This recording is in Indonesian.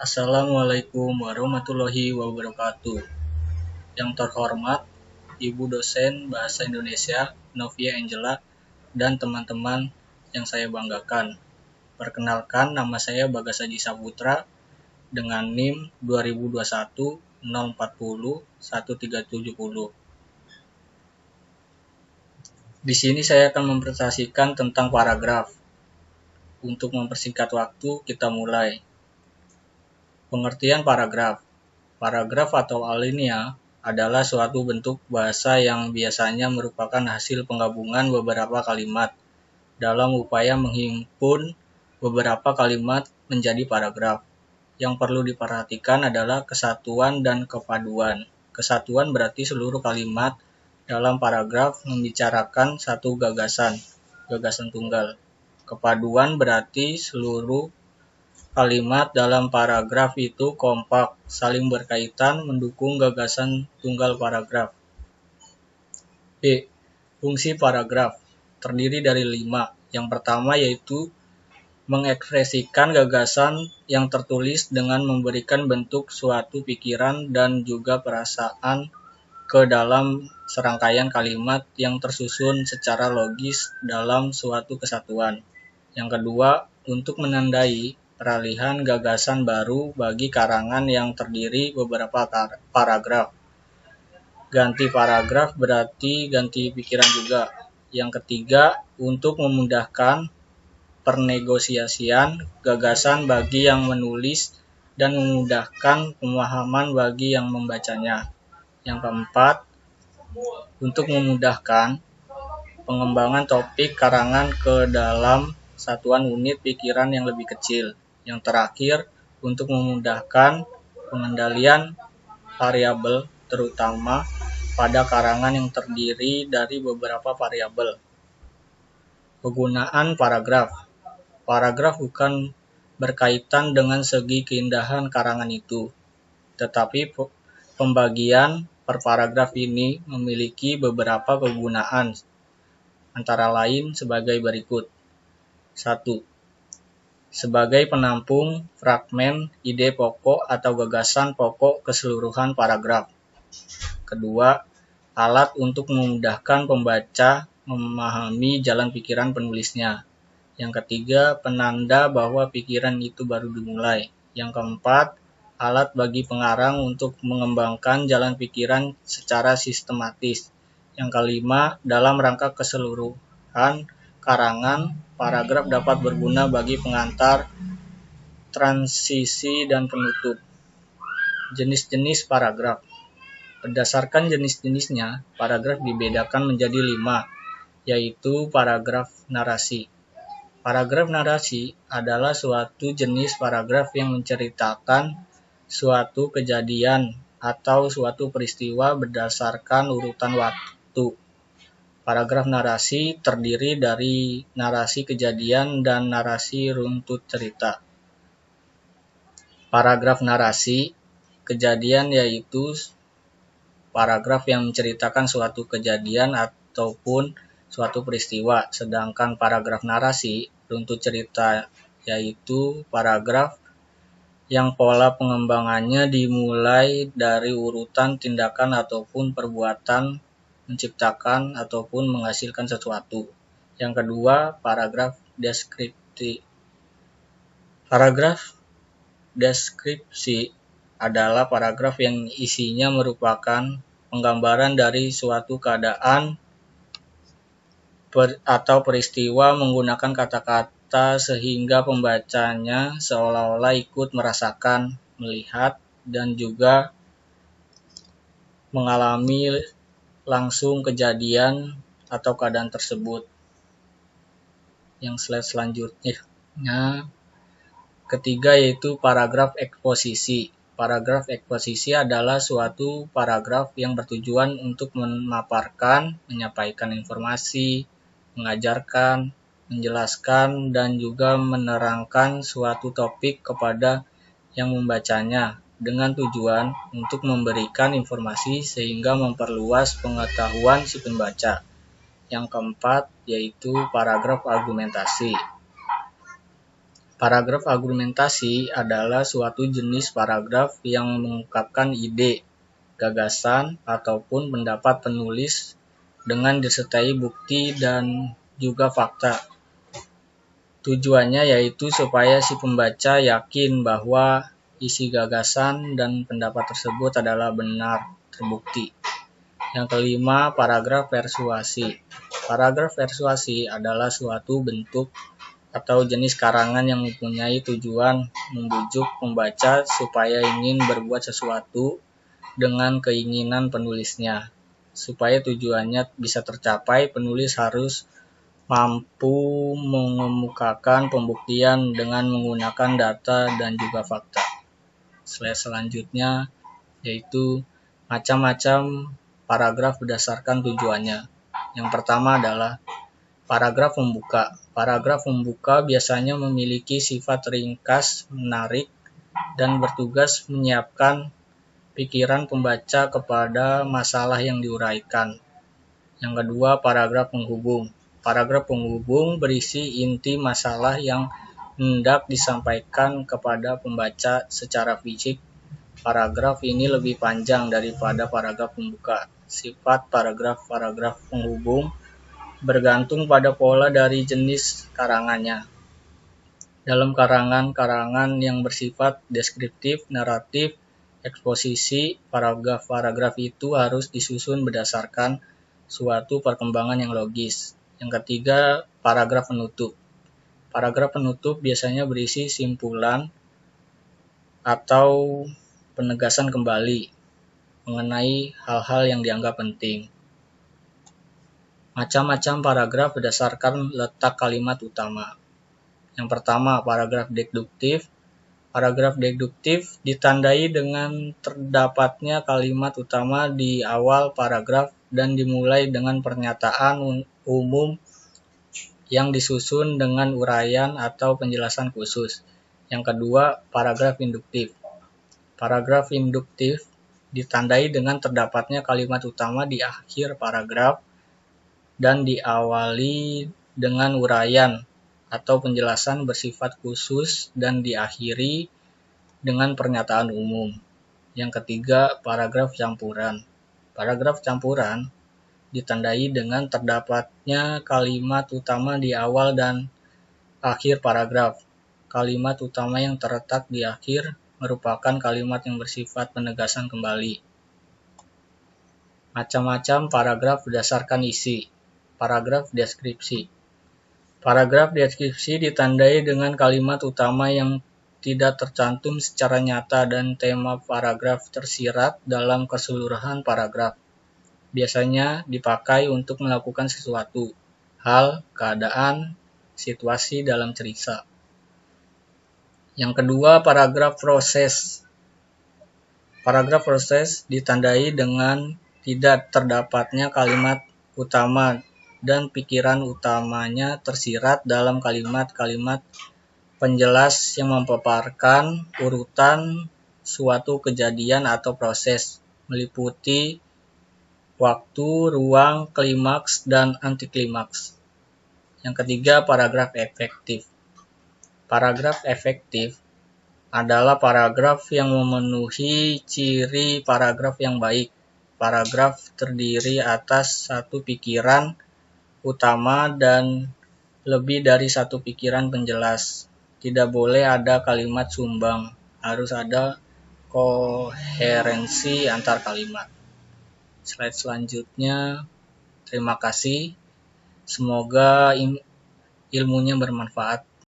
Assalamualaikum warahmatullahi wabarakatuh. Yang terhormat, Ibu dosen Bahasa Indonesia Novia Angela dan teman-teman yang saya banggakan. Perkenalkan, nama saya Bagas Haji Saputra dengan NIM 2021 040 1370. Di sini saya akan mempresentasikan tentang paragraf. Untuk mempersingkat waktu, kita mulai. Pengertian paragraf. Paragraf atau alinea adalah suatu bentuk bahasa yang biasanya merupakan hasil penggabungan beberapa kalimat dalam upaya menghimpun beberapa kalimat menjadi paragraf. Yang perlu diperhatikan adalah kesatuan dan kepaduan. Kesatuan berarti seluruh kalimat dalam paragraf membicarakan satu gagasan tunggal. Kepaduan berarti seluruh kalimat dalam paragraf itu kompak, saling berkaitan, mendukung gagasan tunggal paragraf. B. Fungsi paragraf terdiri dari 5. Yang pertama yaitu mengekspresikan gagasan yang tertulis dengan memberikan bentuk suatu pikiran dan juga perasaan ke dalam serangkaian kalimat yang tersusun secara logis dalam suatu kesatuan. Yang kedua, untuk menandai peralihan gagasan baru bagi karangan yang terdiri beberapa paragraf. Ganti paragraf berarti ganti pikiran juga. Yang ketiga, untuk memudahkan pernegosiasian gagasan bagi yang menulis dan memudahkan pemahaman bagi yang membacanya. Yang keempat, untuk memudahkan pengembangan topik karangan ke dalam satuan unit pikiran yang lebih kecil. Yang terakhir, untuk memudahkan pengendalian variabel terutama pada karangan yang terdiri dari beberapa variabel. Penggunaan paragraf. Paragraf bukan berkaitan dengan segi keindahan karangan itu, tetapi pembagian per paragraf ini memiliki beberapa kegunaan, antara lain sebagai berikut. 1. Sebagai penampung fragmen ide pokok atau gagasan pokok keseluruhan paragraf. Kedua, alat untuk memudahkan pembaca memahami jalan pikiran penulisnya. Yang ketiga, penanda bahwa pikiran itu baru dimulai. Yang keempat, alat bagi pengarang untuk mengembangkan jalan pikiran secara sistematis. Yang kelima, dalam rangka keseluruhan karangan, paragraf dapat berguna bagi pengantar, transisi, dan penutup. Jenis-jenis paragraf. Berdasarkan jenis-jenisnya, paragraf dibedakan menjadi 5, yaitu paragraf narasi. Paragraf narasi adalah suatu jenis paragraf yang menceritakan suatu kejadian atau suatu peristiwa berdasarkan urutan waktu. Paragraf narasi terdiri dari narasi kejadian dan narasi runtut cerita. Paragraf narasi kejadian yaitu paragraf yang menceritakan suatu kejadian ataupun suatu peristiwa, sedangkan paragraf narasi runtut cerita yaitu paragraf yang pola pengembangannya dimulai dari urutan tindakan ataupun perbuatan menciptakan ataupun menghasilkan sesuatu. Yang kedua, paragraf deskripsi. Paragraf deskripsi adalah paragraf yang isinya merupakan penggambaran dari suatu keadaan atau peristiwa menggunakan kata-kata sehingga pembacanya seolah-olah ikut merasakan, melihat, dan juga mengalami langsung kejadian atau keadaan tersebut. Yang slide selanjutnya, ketiga yaitu paragraf eksposisi. Paragraf eksposisi adalah suatu paragraf yang bertujuan untuk memaparkan, menyampaikan informasi, mengajarkan, menjelaskan, dan juga menerangkan suatu topik kepada yang membacanya dengan tujuan untuk memberikan informasi sehingga memperluas pengetahuan si pembaca. Yang keempat yaitu paragraf argumentasi. Paragraf argumentasi adalah suatu jenis paragraf yang mengungkapkan ide, gagasan, ataupun pendapat penulis dengan disertai bukti dan juga fakta. Tujuannya yaitu supaya si pembaca yakin bahwa isi gagasan dan pendapat tersebut adalah benar terbukti. Yang kelima, paragraf persuasi. Paragraf persuasi adalah suatu bentuk atau jenis karangan yang mempunyai tujuan membujuk pembaca supaya ingin berbuat sesuatu dengan keinginan penulisnya. Supaya tujuannya bisa tercapai, penulis harus mampu mengemukakan pembuktian dengan menggunakan data dan juga fakta. Slide selanjutnya yaitu macam-macam paragraf berdasarkan tujuannya. Yang pertama adalah paragraf pembuka. Paragraf pembuka biasanya memiliki sifat ringkas, menarik, dan bertugas menyiapkan pikiran pembaca kepada masalah yang diuraikan. Yang kedua, paragraf penghubung. Paragraf penghubung berisi inti masalah yang hendak disampaikan kepada pembaca secara fisik. Paragraf ini lebih panjang daripada paragraf pembuka. Sifat paragraf penghubung bergantung pada pola dari jenis karangannya. Dalam karangan yang bersifat deskriptif, naratif, eksposisi, paragraf itu harus disusun berdasarkan suatu perkembangan yang logis. Yang ketiga, paragraf penutup. Paragraf penutup biasanya berisi simpulan atau penegasan kembali mengenai hal-hal yang dianggap penting. Macam-macam paragraf berdasarkan letak kalimat utama. Yang pertama, paragraf deduktif. Paragraf deduktif ditandai dengan terdapatnya kalimat utama di awal paragraf dan dimulai dengan pernyataan umum yang disusun dengan uraian atau penjelasan khusus. Yang kedua, paragraf induktif. Paragraf induktif ditandai dengan terdapatnya kalimat utama di akhir paragraf dan diawali dengan uraian atau penjelasan bersifat khusus dan diakhiri dengan pernyataan umum. Yang ketiga, paragraf campuran. Paragraf campuran ditandai dengan terdapatnya kalimat utama di awal dan akhir paragraf. Kalimat utama yang terletak di akhir merupakan kalimat yang bersifat penegasan kembali. Macam-macam paragraf berdasarkan isi. Paragraf deskripsi. Paragraf deskripsi ditandai dengan kalimat utama yang tidak tercantum secara nyata dan tema paragraf tersirat dalam keseluruhan paragraf. Biasanya dipakai untuk melakukan sesuatu, hal, keadaan, situasi dalam cerita. Yang kedua, paragraf proses. Paragraf proses ditandai dengan tidak terdapatnya kalimat utama dan pikiran utamanya tersirat dalam kalimat-kalimat penjelas yang memaparkan urutan suatu kejadian atau proses, meliputi waktu, ruang, klimaks, dan antiklimaks. Yang ketiga, paragraf efektif. Paragraf efektif adalah paragraf yang memenuhi ciri paragraf yang baik. Paragraf terdiri atas satu pikiran utama dan lebih dari satu pikiran penjelas. Tidak boleh ada kalimat sumbang, harus ada koherensi antar kalimat. Slide selanjutnya, terima kasih. Semoga ilmunya bermanfaat.